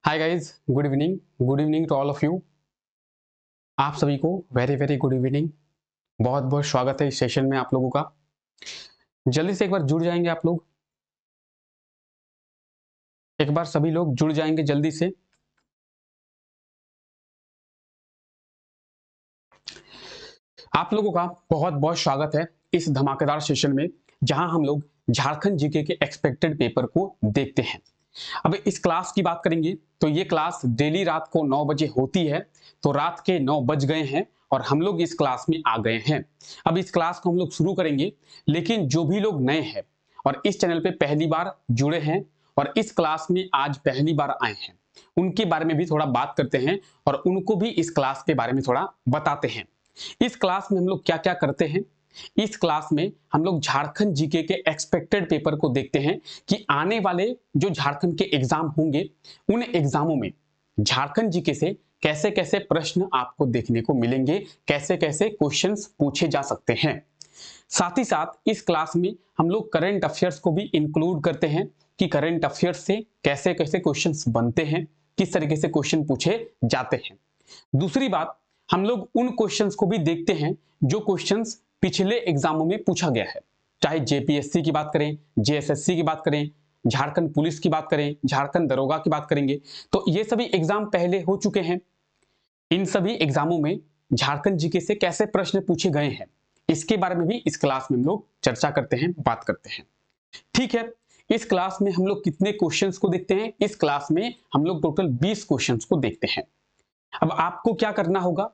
Hi guys, good evening to all of you. आप सभी को वेरी वेरी गुड इवनिंग। बहुत बहुत स्वागत है इस सेशन में आप लोगों का। जल्दी से एक बार जुड़ जाएंगे आप लोग, एक बार सभी लोग जुड़ जाएंगे जल्दी से। आप लोगों का बहुत बहुत स्वागत है इस धमाकेदार सेशन में, जहां हम लोग झारखंड जीके के एक्सपेक्टेड पेपर को देखते हैं। अब इस क्लास की बात करेंगे तो ये क्लास डेली रात को 9 बजे होती है। तो रात के 9 बज गए हैं और हम लोग इस क्लास में आ गए हैं। अब इस क्लास को हम लोग शुरू करेंगे, लेकिन जो भी लोग नए हैं और इस चैनल पे पहली बार जुड़े हैं और इस क्लास में आज पहली बार आए हैं, उनके बारे में भी थोड़ा बात करते हैं और उनको भी इस क्लास के बारे में थोड़ा बताते हैं। इस क्लास में हम लोग क्या क्या करते हैं। इस क्लास में हम लोग झारखंड जीके के एक्सपेक्टेड पेपर को देखते हैं कि आने वाले जो झारखंड के एग्जाम होंगे, उन एग्जामों में झारखंड जीके से कैसे कैसे प्रश्न आपको देखने को मिलेंगे, कैसे कैसे क्वेश्चंस पूछे जा सकते हैं। साथ ही साथ इस क्लास में हम लोग करंट अफेयर्स को भी इंक्लूड करते हैं कि करंट अफेयर्स से कैसे कैसे क्वेश्चंस बनते हैं, किस तरीके से क्वेश्चन पूछे जाते हैं। दूसरी बात, हम लोग उन क्वेश्चंस को भी देखते हैं जो क्वेश्चंस पिछले एग्जामों में पूछा गया है, चाहे जेपीएससी की बात करें, जेएसएससी की बात करें, झारखंड पुलिस की बात करें, झारखंड दरोगा की बात करेंगे, तो ये सभी एग्जाम पहले हो चुके हैं। इन सभी एग्जामों में झारखंड जीके से कैसे प्रश्न पूछे गए हैं, इसके बारे में भी इस क्लास में हम लोग चर्चा करते हैं, बात करते हैं। ठीक है, इस क्लास में हम लोग कितने क्वेश्चंस को देखते हैं? इस क्लास में हम लोग टोटल 20 क्वेश्चंस को देखते हैं। अब आपको क्या करना होगा,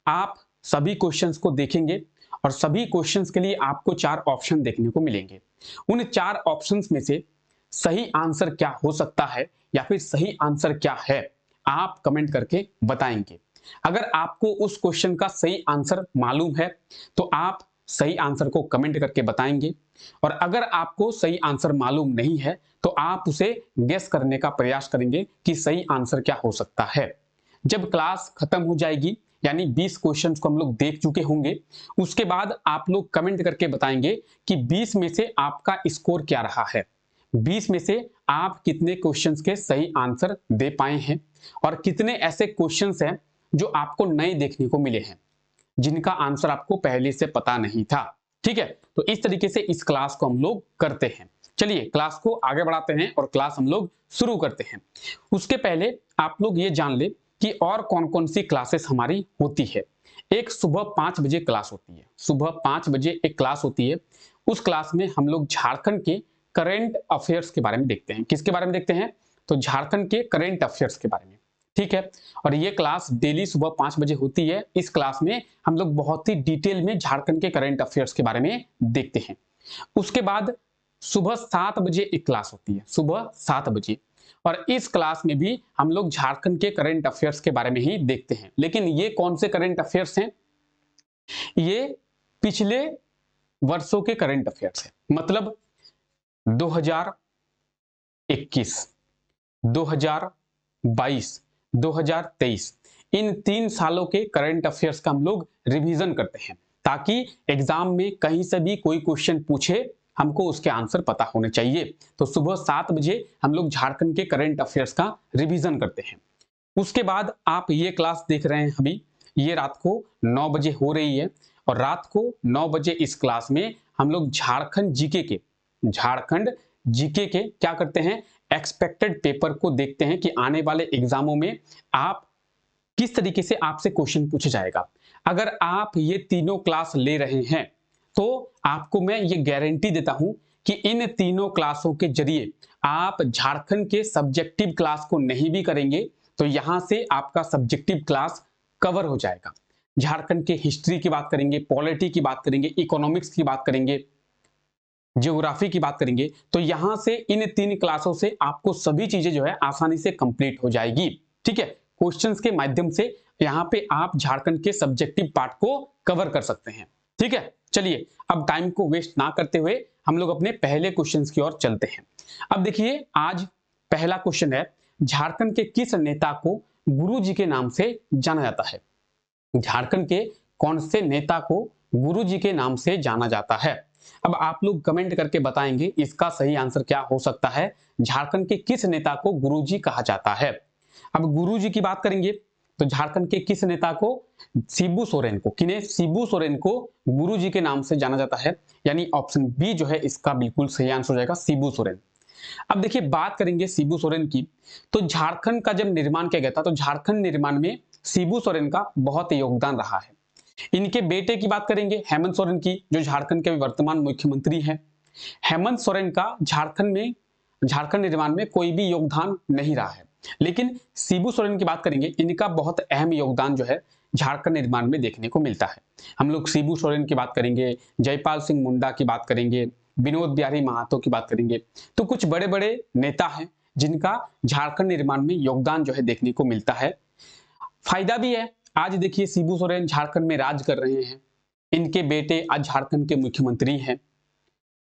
आप सभी क्वेश्चंस को देखेंगे और सभी क्वेश्चंस के लिए आपको 4 ऑप्शन देखने को मिलेंगे। उन 4 ऑप्शंस में से सही आंसर क्या हो सकता है या फिर सही आंसर क्या है, आप कमेंट करके बताएंगे। अगर आपको उस क्वेश्चन का सही आंसर मालूम है तो आप सही आंसर को कमेंट करके बताएंगे, और अगर आपको सही आंसर मालूम नहीं है तो आप उसे गेस करने का प्रयास करेंगे कि सही आंसर क्या हो सकता है। जब क्लास खत्म हो जाएगी, यानी 20 क्वेश्चंस को हम लोग देख चुके होंगे, उसके बाद आप लोग कमेंट करके बताएंगे कि 20 में से आपका स्कोर क्या रहा है, 20 में से आप कितने क्वेश्चंस के सही आंसर दे पाए हैं और कितने ऐसे क्वेश्चंस हैं जो आपको नए देखने को मिले हैं, जिनका आंसर आपको पहले से पता नहीं था। ठीक है, तो इस तरीके से इस क्लास को हम लोग करते हैं। चलिए क्लास को आगे बढ़ाते हैं और क्लास हम लोग शुरू करते हैं। उसके पहले आप लोग ये जान ले कि और कौन कौन सी क्लासेस हमारी होती है। एक सुबह 5 बजे क्लास होती है, सुबह 5 बजे एक क्लास होती है। उस क्लास में हम लोग झारखंड के करंट अफेयर्स के बारे में देखते हैं। किसके बारे में देखते हैं? तो झारखंड के करंट अफेयर्स के बारे में। ठीक है, और ये क्लास डेली सुबह 5 बजे होती है। इस क्लास में हम लोग बहुत ही डिटेल में झारखंड के करंट अफेयर्स के बारे में देखते हैं। उसके बाद सुबह 7 बजे एक क्लास होती है, सुबह 7 बजे, और इस क्लास में भी हम लोग झारखंड के करंट अफेयर्स के बारे में ही देखते हैं। लेकिन ये कौन से करंट अफेयर्स हैं? ये पिछले वर्षों के करंट अफेयर्स है, मतलब 2021, 2022, 2023, इन 3 सालों के करंट अफेयर्स का हम लोग रिवीजन करते हैं, ताकि एग्जाम में कहीं से भी कोई क्वेश्चन पूछे, हमको उसके आंसर पता होने चाहिए। तो सुबह 7 बजे हम लोग झारखंड के करंट अफेयर्स का रिवीजन करते हैं। उसके बाद आप ये क्लास देख रहे हैं, अभी ये रात को 9 बजे हो रही है, और रात को 9 बजे इस क्लास में हम लोग झारखंड जीके के क्या करते हैं, एक्सपेक्टेड पेपर को देखते हैं कि आने वाले एग्जामों में आप किस तरीके से आपसे क्वेश्चन पूछा जाएगा। अगर आप ये तीनों क्लास ले रहे हैं तो आपको मैं ये गारंटी देता हूं कि इन तीनों क्लासों के जरिए आप झारखंड के सब्जेक्टिव क्लास को नहीं भी करेंगे तो यहां से आपका सब्जेक्टिव क्लास कवर हो जाएगा। झारखंड के हिस्ट्री की बात करेंगे, पॉलिटी की बात करेंगे, इकोनॉमिक्स की बात करेंगे, ज्योग्राफी की बात करेंगे, तो यहां से इन 3 क्लासों से आपको सभी चीजें जो है आसानी से कंप्लीट हो जाएगी। ठीक है, क्वेश्चंस के माध्यम से यहां पे आप झारखंड के सब्जेक्टिव पार्ट को कवर कर सकते हैं। ठीक है, चलिए अब टाइम को वेस्ट ना करते हुए हम लोग अपने पहले क्वेश्चंस की ओर चलते हैं। अब देखिए, आज पहला क्वेश्चन है, झारखंड के किस नेता को गुरु जी के नाम से जाना जाता है? झारखंड के कौन से नेता को गुरु जी के नाम से जाना जाता है? अब आप लोग कमेंट करके बताएंगे इसका सही आंसर क्या हो सकता है। झारखंड के किस नेता को गुरुजी कहा जाता है? अब गुरुजी की बात करेंगे तो झारखंड के किस नेता को, शिबू सोरेन को, किन्हें, शिबू सोरेन को गुरुजी के नाम से जाना जाता है, यानी ऑप्शन बी जो है इसका बिल्कुल सही आंसर हो जाएगा, शिबू सोरेन। अब देखिए बात करेंगे शिबू सोरेन की, तो झारखंड का जब निर्माण किया गया था तो झारखंड निर्माण में शिबू सोरेन का बहुत योगदान रहा है। इनके बेटे की बात करेंगे हेमंत सोरेन की, जो झारखंड के वर्तमान मुख्यमंत्री हैं। हेमंत सोरेन का झारखंड निर्माण में कोई भी योगदान नहीं रहा है, लेकिन शिबू सोरेन की बात करेंगे, इनका बहुत अहम योगदान जो है झारखंड निर्माण में देखने को मिलता है। हम लोग शिबू सोरेन की बात करेंगे, जयपाल सिंह मुंडा की बात करेंगे, विनोद बिहारी महतो की बात करेंगे, तो कुछ बड़े बड़े नेता हैं जिनका झारखंड निर्माण में योगदान जो है देखने को मिलता है। फायदा भी है, आज देखिए शिबू सोरेन झारखंड में राज कर रहे हैं, इनके बेटे आज झारखंड के मुख्यमंत्री हैं,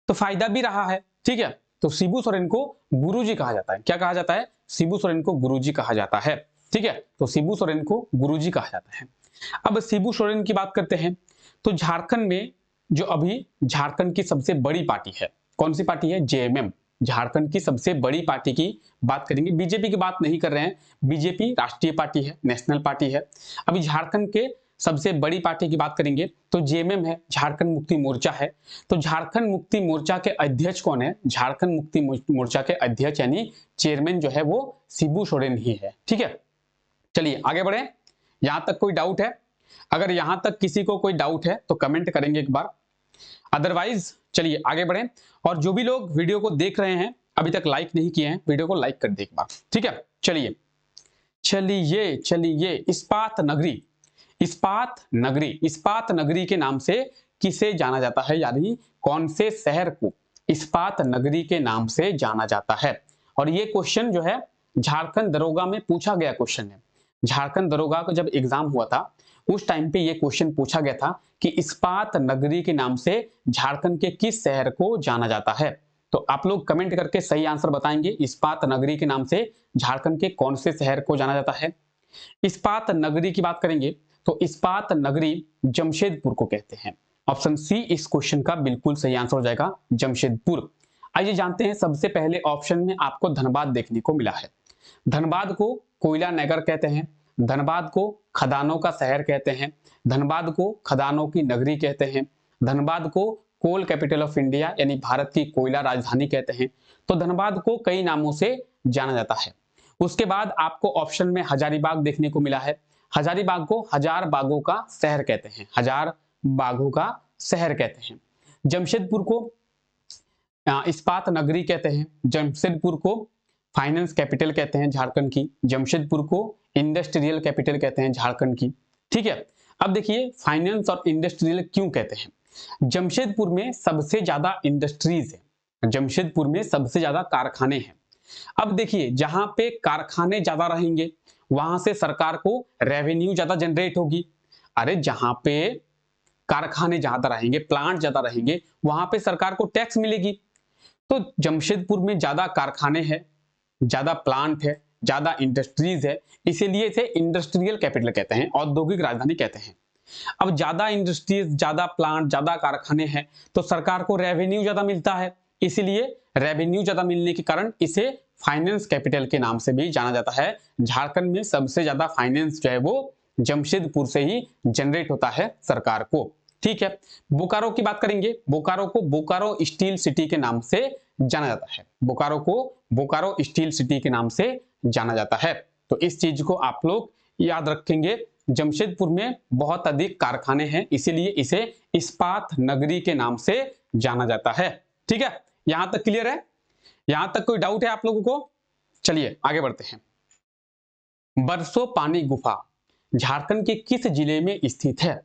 तो फायदा भी रहा है। ठीक है, तो शिबू सोरेन को गुरुजी कहा जाता है। क्या कहा जाता है? शिबू सोरेन को गुरुजी कहा जाता है। ठीक है, तो शिबू सोरेन को गुरुजी कहा जाता है। अब शिबू सोरेन की बात करते हैं, तो झारखंड में जो अभी झारखंड की सबसे बड़ी पार्टी है, कौन सी पार्टी है? जेएमएम, झारखंड की सबसे बड़ी पार्टी की बात करेंगे। बीजेपी की बात नहीं कर रहे हैं, बीजेपी राष्ट्रीय पार्टी है, नेशनल पार्टी है। अभी झारखंड के सबसे बड़ी पार्टी की बात करेंगे तो जेएमएम है, झारखंड मुक्ति मोर्चा है। तो झारखंड मुक्ति मोर्चा के अध्यक्ष कौन है? झारखंड मुक्ति मोर्चा के अध्यक्ष यानी चेयरमैन जो है वो शिबू सोरेन ही है। ठीक है, चलिए आगे बढ़े। यहां तक कोई डाउट है? अगर यहां तक किसी को कोई डाउट है तो कमेंट करेंगे एक बार, अदरवाइज चलिए आगे बढ़े। और जो भी लोग वीडियो को देख रहे हैं अभी तक लाइक नहीं किए हैं, वीडियो को लाइक कर दे एक बार। ठीक है, चलिए चलिए चलिए इस्पात नगरी, इस्पात नगरी के नाम से किसे जाना जाता है, यानी कौन से शहर को इस्पात नगरी के नाम से जाना जाता है? और ये क्वेश्चन जो है झारखंड दरोगा में पूछा गया क्वेश्चन है। झारखंड दरोगा का जब एग्जाम हुआ था उस टाइम पे ये क्वेश्चन पूछा गया था कि इस्पात नगरी के नाम से झारखंड के किस शहर को जाना जाता है। तो आप लोग कमेंट करके सही आंसर बताएंगे, इस्पात नगरी के नाम से झारखंड के कौन से शहर को जाना जाता है। इस्पात नगरी की बात करेंगे तो इस्पात नगरी जमशेदपुर को कहते हैं। ऑप्शन सी इस क्वेश्चन का बिल्कुल सही आंसर हो जाएगा, जमशेदपुर। आइए जानते हैं, सबसे पहले ऑप्शन में आपको धनबाद देखने को मिला है। धनबाद को कोयला नगर कहते हैं, धनबाद को खदानों का शहर कहते हैं, धनबाद को खदानों की नगरी कहते हैं, धनबाद को कोल कैपिटल ऑफ इंडिया यानी भारत की कोयला राजधानी कहते हैं। तो धनबाद को कई नामों से जाना जाता है। उसके बाद आपको ऑप्शन में हजारीबाग देखने को मिला है। हजारीबाग को हजार बागों का शहर कहते हैं, हजार बागों का शहर कहते हैं। जमशेदपुर को इस्पात नगरी कहते हैं, जमशेदपुर को फाइनेंस कैपिटल कहते हैं झारखंड की, जमशेदपुर को इंडस्ट्रियल कैपिटल कहते हैं झारखंड की। ठीक है, अब देखिए फाइनेंस और इंडस्ट्रियल क्यों कहते हैं? जमशेदपुर में सबसे ज्यादा इंडस्ट्रीज है, जमशेदपुर में सबसे ज्यादा कारखाने हैं। अब देखिए जहां पे कारखाने ज्यादा रहेंगे वहां से सरकार को रेवेन्यू ज्यादा जनरेट होगी। अरे जहां पे कारखाने ज्यादा रहेंगे, प्लांट ज्यादा रहेंगे, वहां पे सरकार को टैक्स मिलेगी। तो जमशेदपुर में ज्यादा कारखाने हैं, ज्यादा प्लांट है, ज्यादा इंडस्ट्रीज है, इसीलिए इसे इंडस्ट्रियल कैपिटल कहते हैं, औद्योगिक राजधानी कहते हैं। अब ज्यादा इंडस्ट्रीज, ज्यादा प्लांट, ज्यादा कारखाने हैं तो सरकार को रेवेन्यू ज्यादा मिलता है, इसीलिए रेवेन्यू ज्यादा मिलने के कारण इसे फाइनेंस कैपिटल के नाम से भी जाना जाता है। झारखंड में सबसे ज्यादा फाइनेंस जो है वो जमशेदपुर से ही जनरेट होता है सरकार को। ठीक है, बोकारो की बात करेंगे, बोकारो को बोकारो स्टील सिटी के नाम से जाना जाता है, बोकारो को बोकारो स्टील सिटी के नाम से जाना जाता है। तो इस चीज को आप लोग याद रखेंगे, जमशेदपुर में बहुत अधिक कारखाने हैं इसीलिए इसे इस्पात नगरी के नाम से जाना जाता है। ठीक है, यहां तक क्लियर है? यहां तक कोई डाउट है आप लोगों को? चलिए आगे बढ़ते हैं। बरसोपानी गुफा झारखंड के किस जिले में स्थित है?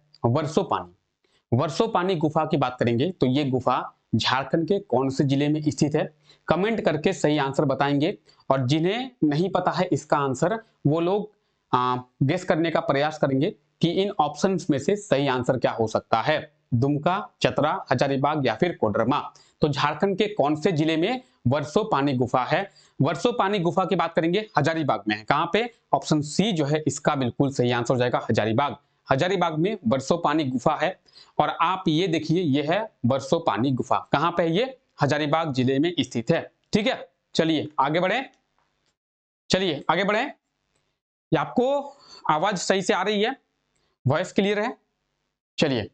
वर्सोपानी गुफा की बात करेंगे तो ये गुफा झारखंड के कौन से जिले में स्थित है? कमेंट करके सही आंसर बताएंगे, और जिन्हें नहीं पता है इसका आंसर वो लोग गेस करने का प्रयास करेंगे कि इन ऑप्शंस में से सही आंसर क्या हो सकता है, दुमका, चतरा, हजारीबाग या फिर कोडरमा। तो झारखंड के कौन से जिले में वर्सोपानी गुफा है? वर्सोपानी गुफा की बात करेंगे हजारीबाग में है। कहां पे? ऑप्शन सी जो है इसका बिल्कुल सही आंसर हो जाएगा, हजारीबाग। हजारीबाग में वर्सोपानी गुफा है। और आप ये देखिए ये है वर्सोपानी गुफा, कहां पे है ये? हजारीबाग जिले में स्थित है। ठीक है, चलिए आगे बढ़े, चलिए आगे बढ़े। ये आपको आवाज सही से आ रही है, वॉइस क्लियर है? चलिए,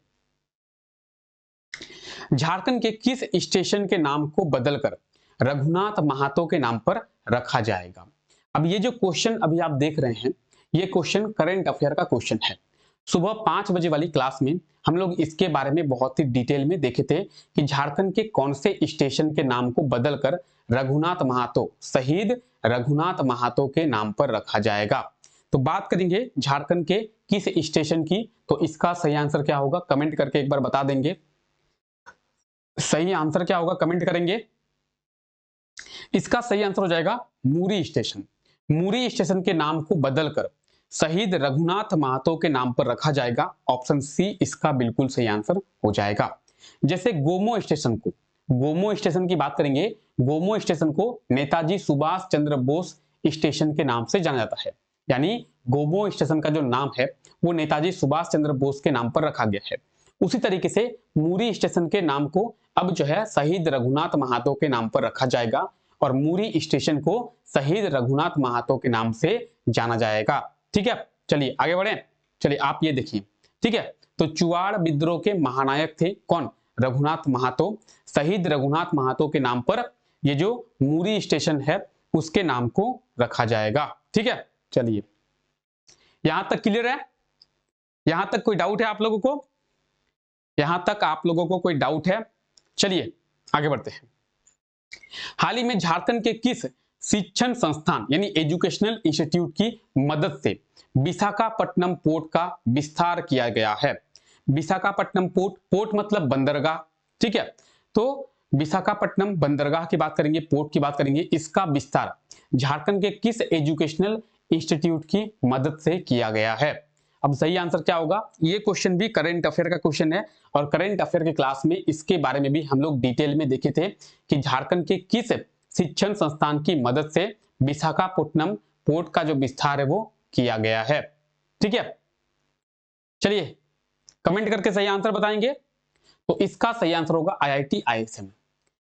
झारखंड के किस स्टेशन के नाम को बदलकर रघुनाथ महातो के नाम पर रखा जाएगा? अब ये जो क्वेश्चन अभी आप देख रहे हैं, ये क्वेश्चन करंट अफेयर का क्वेश्चन है। सुबह 5 बजे वाली क्लास में हम लोग इसके बारे में बहुत ही डिटेल में देखे थे कि झारखंड के कौन से स्टेशन के नाम को बदलकर रघुनाथ महातो, शहीद रघुनाथ महातो के नाम पर रखा जाएगा। तो बात करेंगे झारखंड के किस स्टेशन की, तो इसका सही आंसर क्या होगा कमेंट करके एक बार बता देंगे। सही आंसर क्या होगा कमेंट करेंगे। इसका सही आंसर हो जाएगा मूरी स्टेशन। मूरी स्टेशन के नाम को बदलकर शहीद रघुनाथ महातो के नाम पर रखा जाएगा। ऑप्शन सी इसका बिल्कुल सही आंसर हो जाएगा। जैसे गोमो स्टेशन को, गोमो स्टेशन की बात करेंगे, गोमो स्टेशन को नेताजी सुभाष चंद्र बोस स्टेशन के नाम से जाना जाता है। यानी गोमो स्टेशन का जो नाम है वो नेताजी सुभाष चंद्र बोस के नाम पर रखा गया है। उसी तरीके से मूरी स्टेशन के नाम को अब जो है शहीद रघुनाथ महातो के नाम पर रखा जाएगा और मूरी स्टेशन को शहीद रघुनाथ महातो के नाम से जाना जाएगा। ठीक है, चलिए आगे बढ़े। चलिए आप ये देखिए, ठीक है, तो चुआड़ विद्रोह के महानायक थे कौन? रघुनाथ महातो। शहीद रघुनाथ महातो के नाम पर ये जो मूरी स्टेशन है उसके नाम को रखा जाएगा। ठीक है, चलिए यहां तक क्लियर है? यहां तक कोई डाउट है आप लोगों को? यहां तक आप लोगों को कोई डाउट है? चलिए आगे बढ़ते हैं। हाल ही में झारखंड के किस शिक्षण संस्थान यानी एजुकेशनल इंस्टीट्यूट की मदद से विशाखापट्टनम पोर्ट का विस्तार किया गया है? विशाखापट्टनम पोर्ट, पोर्ट मतलब बंदरगाह, ठीक है, तो विशाखापट्टनम बंदरगाह की बात करेंगे, पोर्ट की बात करेंगे, इसका विस्तार झारखंड के किस एजुकेशनल इंस्टीट्यूट की मदद से किया गया है? अब सही आंसर क्या होगा? ये क्वेश्चन भी करंट अफेयर का क्वेश्चन है और करंट अफेयर के क्लास में इसके बारे में भी हम लोग डिटेल में देखे थे कि झारखंड के किस शिक्षण संस्थान की मदद से विशाखापट्टनम पोर्ट का जो विस्तार है वो किया गया है। ठीक है, चलिए कमेंट करके सही आंसर बताएंगे। तो इसका सही आंसर होगा IIT ISM,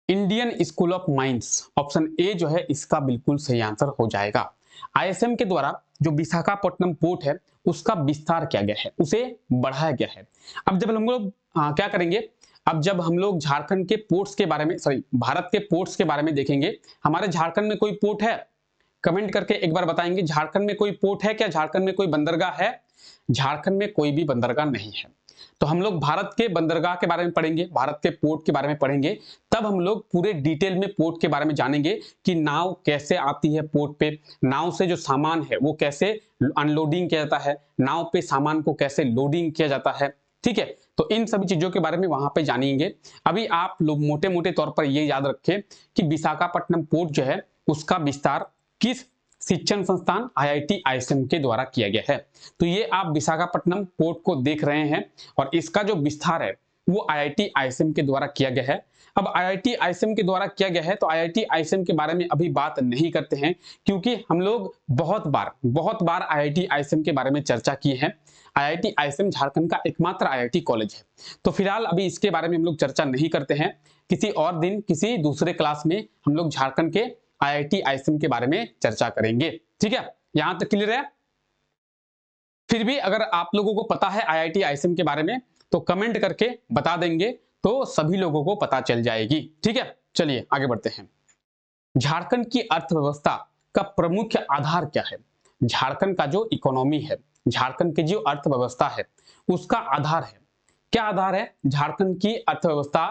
Indian school of mines. Option A जो है इसका बिल्कुल सही आंसर हो जाएगा। ISM के द्वारा जो विशाखापट्टनम पोर्ट है उसका विस्तार किया गया है, उसे बढ़ाया गया है। अब जब हम लोग क्या करेंगे, अब जब हम लोग झारखंड के पोर्ट्स के बारे में, सॉरी भारत के पोर्ट्स के बारे में देखेंगे, हमारे झारखंड में कोई पोर्ट है? कमेंट करके एक बार बताएंगे झारखंड में कोई पोर्ट है क्या? झारखंड में कोई बंदरगाह है? झारखंड में कोई भी बंदरगाह नहीं है। तो हम लोग भारत के बंदरगाह के बारे में पढ़ेंगे, भारत के पोर्ट के बारे में पढ़ेंगे, तब हम लोग पूरे डिटेल में पोर्ट के बारे में जानेंगे कि नाव कैसे आती है पोर्ट पे, नाव से जो सामान है वो कैसे अनलोडिंग किया जाता है, नाव पे सामान को कैसे लोडिंग किया जाता है। ठीक है, तो इन सभी चीजों के बारे में वहां पे जानेंगे। अभी आप लोग मोटे मोटे तौर पर ये याद रखें कि विशाखापट्टनम पोर्ट जो है उसका विस्तार किस शिक्षण संस्थान IIT ISM के द्वारा किया गया है। तो ये आप विशाखापट्टनम पोर्ट को देख रहे हैं और इसका जो विस्तार है वो IIT ISM के द्वारा किया गया है। अब IIT ISM के द्वारा किया गया है तो IIT ISM के बारे में अभी बात नहीं करते हैं क्योंकि हम लोग बहुत बार IIT ISM के बारे में चर्चा की है। IIT ISM झारखंड का एकमात्र IIT कॉलेज है, तो फिलहाल अभी इसके बारे में हम लोग चर्चा नहीं करते हैं। किसी और दिन किसी दूसरे क्लास में हम लोग झारखंड के IIT ISM के बारे में चर्चा करेंगे। ठीक है, यहां तक क्लियर है? फिर भी अगर आप लोगों को पता है IIT ISM के बारे में तो कमेंट करके बता देंगे तो सभी लोगों को पता चल जाएगी। ठीक है, चलिए आगे बढ़ते हैं। झारखंड की अर्थव्यवस्था का प्रमुख आधार क्या है? झारखंड का जो इकोनॉमी है, झारखंड की जो अर्थव्यवस्था है उसका आधार है, क्या आधार है? झारखंड की अर्थव्यवस्था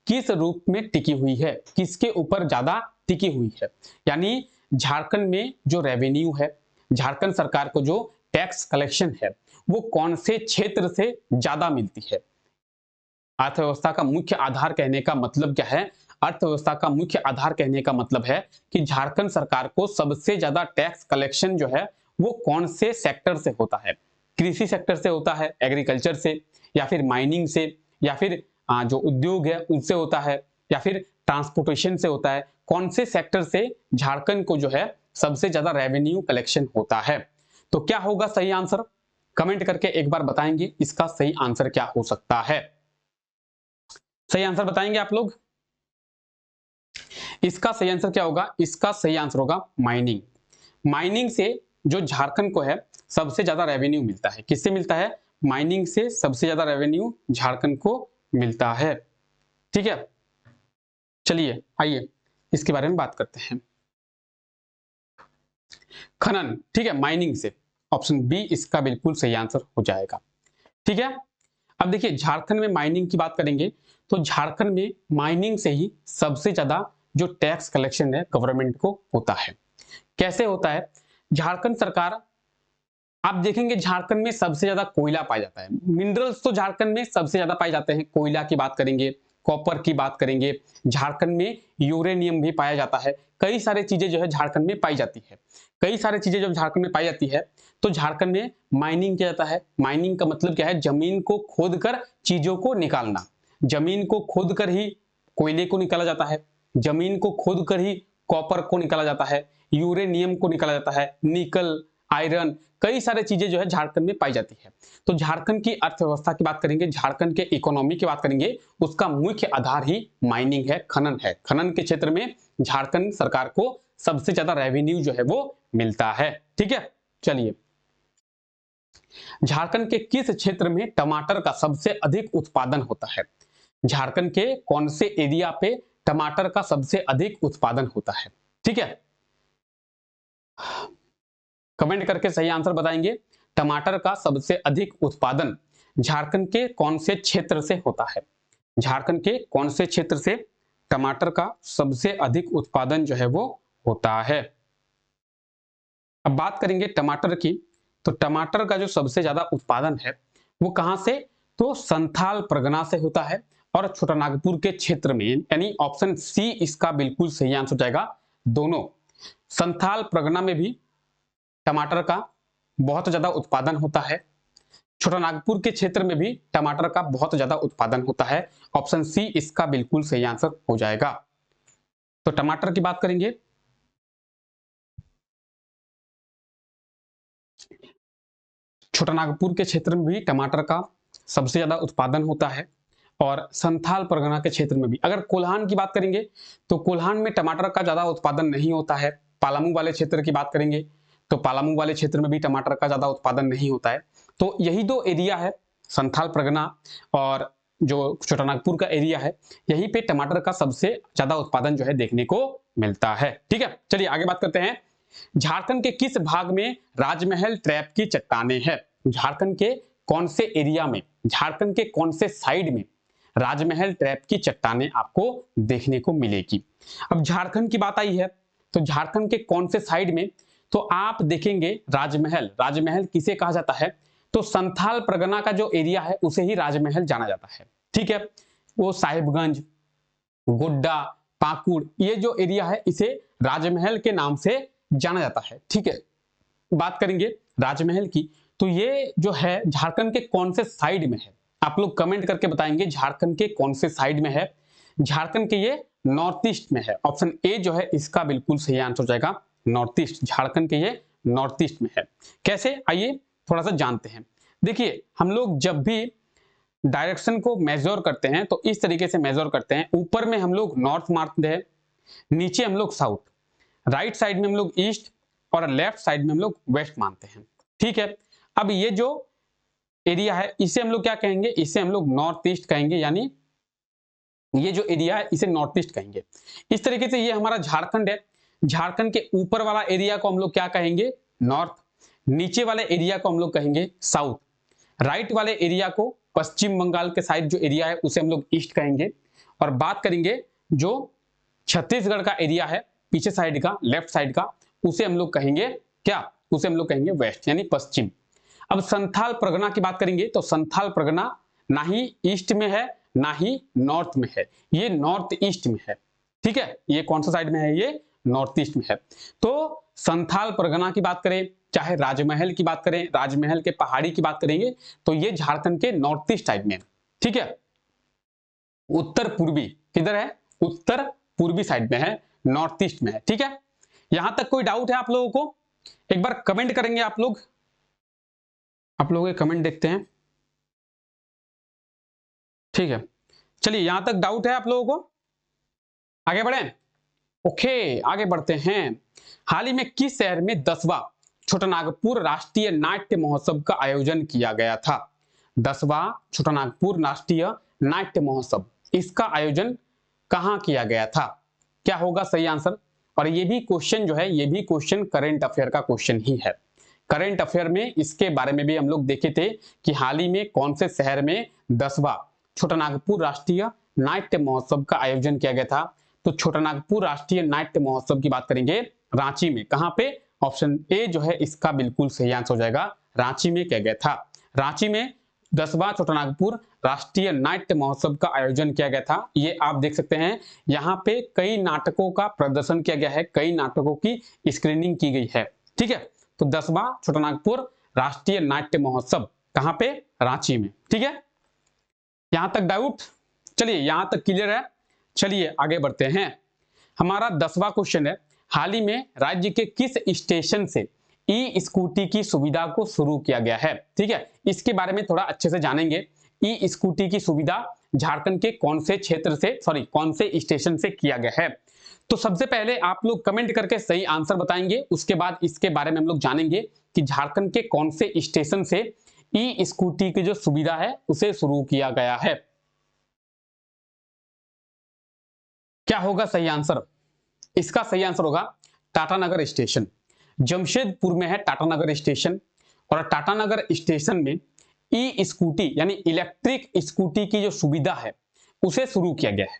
किस रूप में टिकी हुई है, किसके ऊपर ज्यादा टिकी हुई है? यानी झारखंड में जो रेवेन्यू है, झारखंड सरकार को जो टैक्स कलेक्शन है वो कौन से क्षेत्र से ज्यादा मिलती है? अर्थव्यवस्था का मुख्य आधार कहने का मतलब क्या है? अर्थव्यवस्था का मुख्य आधार कहने का मतलब है कि झारखंड सरकार को सबसे ज्यादा टैक्स कलेक्शन जो है वो कौन से सेक्टर से होता है? कृषि सेक्टर से होता है, एग्रीकल्चर से, या फिर माइनिंग से, या फिर जो उद्योग है उनसे होता है, या फिर ट्रांसपोर्टेशन से होता है? कौन से सेक्टर से झारखंड को जो है सबसे ज्यादा रेवेन्यू कलेक्शन होता है? तो क्या होगा सही आंसर? कमेंट करके एक बार बताएंगे इसका सही आंसर क्या हो सकता है। सही आंसर बताएंगे आप लोग। इसका सही आंसर क्या होगा? इसका सही आंसर होगा माइनिंग। माइनिंग से जो झारखंड को है सबसे ज्यादा रेवेन्यू मिलता है। किससे मिलता है? माइनिंग से सबसे ज्यादा रेवेन्यू झारखंड को मिलता है। ठीक है, चलिए आइए इसके बारे में बात करते हैं। खनन, ठीक है, माइनिंग से, ऑप्शन बी इसका बिल्कुल सही आंसर हो जाएगा। ठीक है, अब देखिए झारखंड में माइनिंग की बात करेंगे तो झारखंड में माइनिंग से ही सबसे ज्यादा जो टैक्स कलेक्शन है गवर्नमेंट को होता है। कैसे होता है? झारखंड सरकार, आप देखेंगे झारखंड में सबसे ज्यादा कोयला पाया जाता है। मिनरल्स तो झारखंड में सबसे ज्यादा पाए जाते हैं। कोयला की बात करेंगे, कॉपर की बात करेंगे, झारखंड में यूरेनियम भी पाया जाता है। कई सारी चीजें जो है झारखंड में पाई जाती है। कई सारी चीजें जब झारखंड में पाई जाती है तो झारखंड में माइनिंग किया जाता है। माइनिंग का मतलब क्या है? जमीन को खोद कर चीजों को निकालना। जमीन को खोद कर ही कोयले को निकाला जाता है, जमीन को खोद कर ही कॉपर को निकाला जाता है, यूरेनियम को निकाला जाता है, निकल, आयरन, कई सारी चीजें जो है झारखंड में पाई जाती है। तो झारखंड की अर्थव्यवस्था की बात करेंगे, झारखंड के इकोनॉमी की बात करेंगे, उसका मुख्य आधार ही माइनिंग है, खनन है। खनन के क्षेत्र में झारखंड सरकार को सबसे ज्यादा रेवेन्यू जो है वो मिलता है। ठीक है, चलिए झारखंड के किस क्षेत्र में टमाटर का सबसे अधिक उत्पादन होता है? झारखंड के कौन से एरिया पे टमाटर का सबसे अधिक उत्पादन होता है? ठीक है, कमेंट करके सही आंसर बताएंगे। टमाटर का सबसे अधिक उत्पादन झारखंड के कौन से क्षेत्र से होता है? झारखंड के कौन से क्षेत्र से टमाटर का सबसे अधिक उत्पादन जो है वो होता है? अब बात करेंगे टमाटर की, तो टमाटर का जो सबसे ज्यादा उत्पादन है वो कहां से? तो संथाल परगना से होता है और छोटानागपुर के क्षेत्र में, यानी ऑप्शन सी इसका बिल्कुल सही आंसर हो जाएगा। दोनों, संथाल परगना में भी टमाटर का बहुत ज्यादा उत्पादन होता है, छोटानागपुर के क्षेत्र में भी टमाटर का बहुत ज्यादा उत्पादन होता है। ऑप्शन सी इसका बिल्कुल सही आंसर हो जाएगा। तो टमाटर की बात करेंगे, छोटानागपुर के क्षेत्र में भी टमाटर का सबसे ज्यादा उत्पादन होता है और संथाल परगना के क्षेत्र में भी। अगर कोल्हान की बात करेंगे तो कोल्हान में टमाटर का ज्यादा उत्पादन नहीं होता है। पालामू वाले क्षेत्र की बात करेंगे तो पालामू वाले क्षेत्र में भी टमाटर का ज्यादा उत्पादन नहीं होता है। तो यही दो एरिया है, संथाल परगना और जो छोटानागपुर का एरिया है, यहीं पे टमाटर का सबसे ज्यादा उत्पादन जो है देखने को मिलता है। ठीक है, चलिए आगे बात करते हैं। झारखंड के किस भाग में राजमहल ट्रैप की चट्टानें हैं? झारखंड के कौन से एरिया में, झारखंड के कौन से साइड में राजमहल ट्रैप की चट्टानें आपको देखने को मिलेगी? अब झारखंड की बात आई है तो झारखंड के कौन से साइड में, तो आप देखेंगे राजमहल, राजमहल किसे कहा जाता है? तो संथाल परगना का जो एरिया है उसे ही राजमहल जाना जाता है। ठीक है, वो साहिबगंज, गोड्डा, पाकुड़, ये जो एरिया है इसे राजमहल के नाम से जाना जाता है। ठीक है, बात करेंगे राजमहल की, तो ये जो है झारखंड के कौन से साइड में है? आप लोग कमेंट करके बताएंगे झारखंड के कौन से साइड में है। झारखंड के ये नॉर्थ ईस्ट में है। ऑप्शन ए जो है इसका बिल्कुल सही आंसर हो जाएगा, नॉर्थ ईस्ट। झारखंड के ये नॉर्थ ईस्ट में है। कैसे, आइए थोड़ा सा जानते हैं। देखिए हम लोग जब भी डायरेक्शन को मेजर करते हैं तो इस तरीके से मेजर करते हैं। ऊपर में हम लोग नॉर्थ मानते हैं, नीचे हम लोग साउथ, राइट साइड में हम लोग ईस्ट और लेफ्ट साइड में हम लोग वेस्ट मानते हैं। ठीक है, अब ये जो एरिया है इसे हम लोग क्या कहेंगे? इसे हम लोग नॉर्थ ईस्ट कहेंगे, यानी ये जो एरिया है इसे नॉर्थ ईस्ट कहेंगे। इस तरीके से ये हमारा झारखंड है। झारखंड के ऊपर वाला एरिया को हम लोग क्या कहेंगे? नॉर्थ। नीचे वाले एरिया को हम लोग कहेंगे साउथ। राइट वाले एरिया को, पश्चिम बंगाल के साइड जो एरिया है उसे हम लोग ईस्ट कहेंगे। और बात करेंगे जो छत्तीसगढ़ का एरिया है पीछे साइड का, लेफ्ट साइड का, उसे हम लोग कहेंगे क्या? उसे हम लोग कहेंगे वेस्ट, यानी पश्चिम। अब संथाल परगना की बात करेंगे तो संथाल परगना ना ही ईस्ट में है ना ही नॉर्थ में है, ये नॉर्थ ईस्ट में है। ठीक है, ये कौन सा साइड में है? ये नॉर्थ ईस्ट में है। तो संथाल परगना की बात करें, चाहे राजमहल की बात करें, राजमहल के पहाड़ी की बात करेंगे, तो ये झारखंड के नॉर्थ ईस्ट साइड में है। ठीक है, उत्तर पूर्वी किधर है? उत्तर पूर्वी साइड में है, नॉर्थ ईस्ट में है। ठीक है, यहां तक कोई डाउट है आप लोगों को? एक बार कमेंट करेंगे आप लोग के कमेंट देखते हैं। ठीक है, चलिए यहां तक डाउट है आप लोगों को? आगे बढ़ें? ओके, आगे बढ़ते हैं। हाल ही में किस शहर में 10वां छोटानागपुर राष्ट्रीय नाट्य महोत्सव का आयोजन किया गया था? 10वां छोटानागपुर राष्ट्रीय नाट्य महोत्सव, इसका आयोजन कहां किया गया था? क्या होगा सही आंसर? और ये भी क्वेश्चन जो है, ये भी क्वेश्चन करंट अफेयर का क्वेश्चन ही है। करंट अफेयर में इसके बारे में भी हम लोग देखे थे कि हाल ही में कौन से शहर में 10वां छोटानागपुर राष्ट्रीय नाट्य महोत्सव का आयोजन किया गया था। तो छोटानागपुर राष्ट्रीय नाट्य महोत्सव की बात करेंगे रांची में। कहां पे? ऑप्शन ए जो है इसका बिल्कुल सही आंसर हो जाएगा, रांची में किया गया था। रांची में 10वां छोटानागपुर राष्ट्रीय नाट्य महोत्सव का आयोजन किया गया था। ये आप देख सकते हैं, यहाँ पे कई नाटकों का प्रदर्शन किया गया है, कई नाटकों की स्क्रीनिंग की गई है। ठीक है, तो 10वां छोटानागपुर राष्ट्रीय नाट्य महोत्सव कहां पे? रांची में। ठीक है, यहां तक डाउट? चलिए, यहां तक क्लियर है। चलिए आगे बढ़ते हैं। हमारा 10वां क्वेश्चन है, हाल ही में राज्य के किस स्टेशन से ई स्कूटी की सुविधा को शुरू किया गया है? ठीक है, इसके बारे में थोड़ा अच्छे से जानेंगे। ई स्कूटी की सुविधा झारखंड के कौन से क्षेत्र से, कौन से स्टेशन से किया गया है? तो सबसे पहले आप लोग कमेंट करके सही आंसर बताएंगे, उसके बाद इसके बारे में हम लोग जानेंगे कि झारखंड के कौन से स्टेशन से ई स्कूटी की जो सुविधा है उसे शुरू किया गया है। क्या होगा सही आंसर? इसका सही आंसर होगा टाटानगर स्टेशन। जमशेदपुर में है टाटानगर स्टेशन, और टाटानगर स्टेशन में ई स्कूटी यानी इलेक्ट्रिक स्कूटी की जो सुविधा है उसे शुरू किया गया है।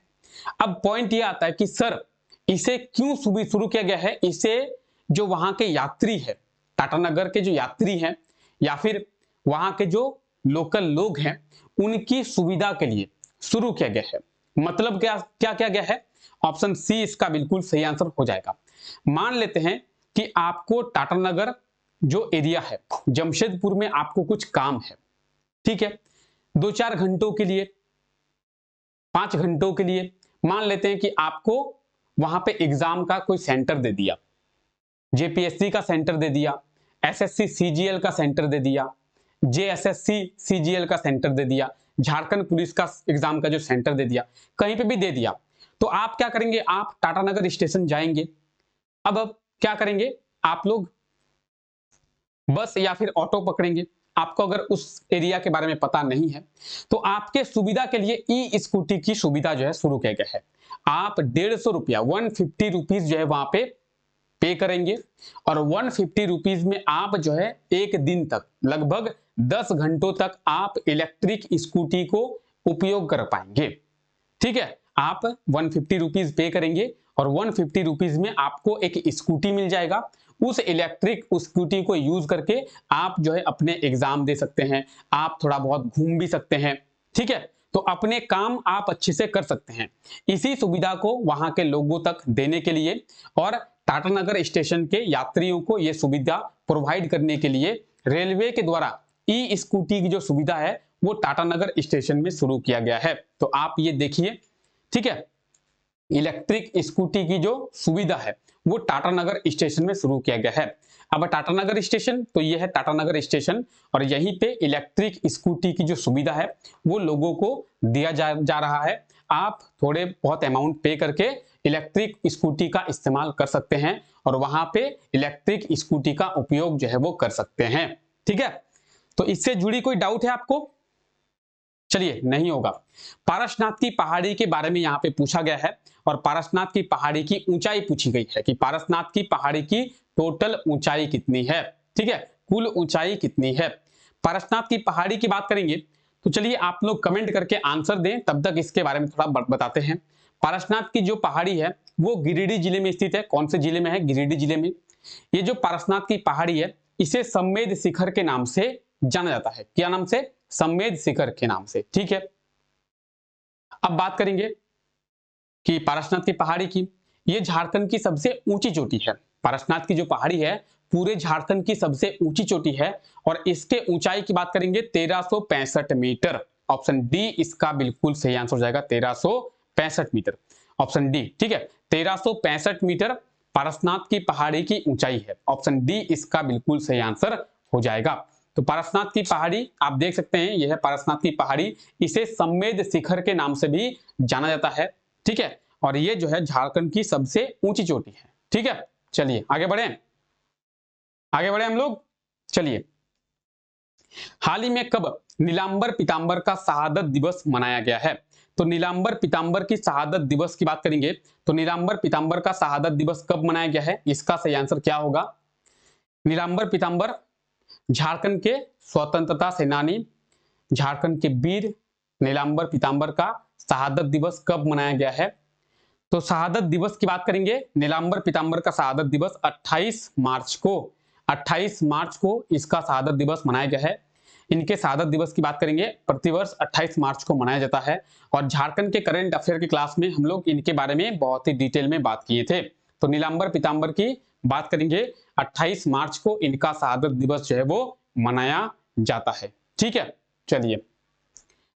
अब पॉइंट ये आता है कि सर इसे क्यों शुरू किया गया है? इसे जो वहां के यात्री है, टाटानगर के जो यात्री हैं या फिर वहां के जो लोकल लोग हैं, उनकी सुविधा के लिए शुरू किया गया है। मतलब क्या क्या किया गया है? ऑप्शन सी इसका बिल्कुल सही आंसर हो जाएगा। मान लेते हैं कि आपको टाटानगर जो एरिया है, जमशेदपुर में आपको कुछ काम है, ठीक है, 2-4 घंटों के लिए, 5 घंटों के लिए, मान लेते हैं कि आपको वहां पे एग्जाम का कोई सेंटर दे दिया, जेपीएससी का सेंटर दे दिया, एसएससी सीजीएल का सेंटर दे दिया, जेएसएससी सीजीएल का सेंटर दे दिया, झारखंड पुलिस का एग्जाम का जो सेंटर दे दिया, कहीं पे भी दे दिया, तो आप क्या करेंगे? आप टाटानगर स्टेशन जाएंगे। अब क्या करेंगे? आप लोग बस या फिर ऑटो पकड़ेंगे। आपको अगर उस एरिया के बारे में पता नहीं है तो आपके सुविधा के लिए ई स्कूटी की सुविधा जो है शुरू किया गया है। आप 150 रुपया 150 रुपीज जो है वहां पे करेंगे, और 150 रुपीज में आप जो है एक दिन तक लगभग 10 घंटों तक आप इलेक्ट्रिक स्कूटी को उपयोग कर पाएंगे। ठीक है, आप 150 रुपीज पे करेंगे और 150 रुपीज में आपको एक स्कूटी मिल जाएगा। उस इलेक्ट्रिक स्कूटी को यूज करके आप जो है अपने एग्जाम दे सकते हैं, आप थोड़ा बहुत घूम भी सकते हैं। ठीक है, तो अपने काम आप अच्छे से कर सकते हैं। इसी सुविधा को वहां के लोगों तक देने के लिए और टाटानगर स्टेशन के यात्रियों को यह सुविधा प्रोवाइड करने के लिए रेलवे के द्वारा ई स्कूटी की जो सुविधा है वो टाटानगर स्टेशन में शुरू किया गया है। तो आप ये देखिए, ठीक है, इलेक्ट्रिक स्कूटी की जो सुविधा है वो टाटानगर स्टेशन में शुरू किया गया है। अब टाटानगर स्टेशन, तो ये है टाटानगर स्टेशन, और यहीं पे इलेक्ट्रिक स्कूटी की जो सुविधा है वो लोगों को दिया जा रहा है। आप थोड़े बहुत अमाउंट पे करके इलेक्ट्रिक स्कूटी का इस्तेमाल कर सकते हैं और वहां पे इलेक्ट्रिक स्कूटी का उपयोग जो है वो कर सकते हैं। ठीक है, तो इससे जुड़ी कोई डाउट है आपको? चलिए, नहीं होगा। पारसनाथ की पहाड़ी के बारे में यहाँ पे पूछा गया है, और पारसनाथ की पहाड़ी की ऊंचाई पूछी गई है कि पारसनाथ की पहाड़ी की टोटल ऊंचाई कितनी है। ठीक है, कुल ऊंचाई कितनी है। पारसनाथ की पहाड़ी की बात करेंगे तो चलिए आप लोग कमेंट करके आंसर दें, तब तक इसके बारे में थोड़ा बताते हैं। पारसनाथ की जो पहाड़ी है वो गिरिडीह जिले में स्थित है। कौन से जिले में है? गिरिडीह जिले में। ये जो पारसनाथ की पहाड़ी है इसे सम्मेद शिखर के नाम से जाना जाता है। क्या नाम से? सम्मेद शिखर के नाम से। ठीक है, अब बात करेंगे कि पारसनाथ की पहाड़ी की। ये झारखंड की सबसे ऊंची चोटी है। पारसनाथ की जो पहाड़ी है पूरे झारखंड की सबसे ऊंची चोटी है, और इसके ऊंचाई की बात करेंगे 1365 मीटर। ऑप्शन डी इसका बिल्कुल सही आंसर हो जाएगा, 1365 मीटर। ऑप्शन डी, ठीक है, 1365 मीटर पारसनाथ की पहाड़ी की ऊंचाई है। ऑप्शन डी इसका बिल्कुल सही आंसर हो जाएगा। तो पारसनाथ की पहाड़ी आप देख सकते हैं, यह है पारसनाथ की पहाड़ी। इसे सम्मेद शिखर के नाम से भी जाना जाता है। ठीक है, और ये जो है झारखंड की सबसे ऊंची चोटी है। ठीक है, चलिए आगे बढ़ें। आगे बढ़े हम लोग। चलिए, हाल ही में कब नीलांबर पीतांबर का शहादत दिवस मनाया गया है? तो नीलांबर पीतांबर की शहादत दिवस की बात करेंगे तो नीलांबर पीतांबर का शहादत दिवस कब मनाया गया है, इसका सही आंसर क्या होगा? नीलांबर पीतांबर झारखंड के स्वतंत्रता सेनानी, झारखंड के वीर नीलांबर पीतांबर का शहादत दिवस कब मनाया गया है? तो शहादत दिवस की बात करेंगे, नीलांबर पीतांबर का शहादत दिवस 28 मार्च को इसका शहादत दिवस मनाया गया है। इनके शहादत दिवस की बात करेंगे, प्रतिवर्ष 28 मार्च को मनाया जाता है। और झारखंड के करंट अफेयर की क्लास में हम लोग इनके बारे में बहुत ही डिटेल में बात किए थे। तो नीलांबर पीतांबर की बात करेंगे, 28 मार्च को इनका शहादत दिवस जो है वो मनाया जाता है। ठीक है, चलिए,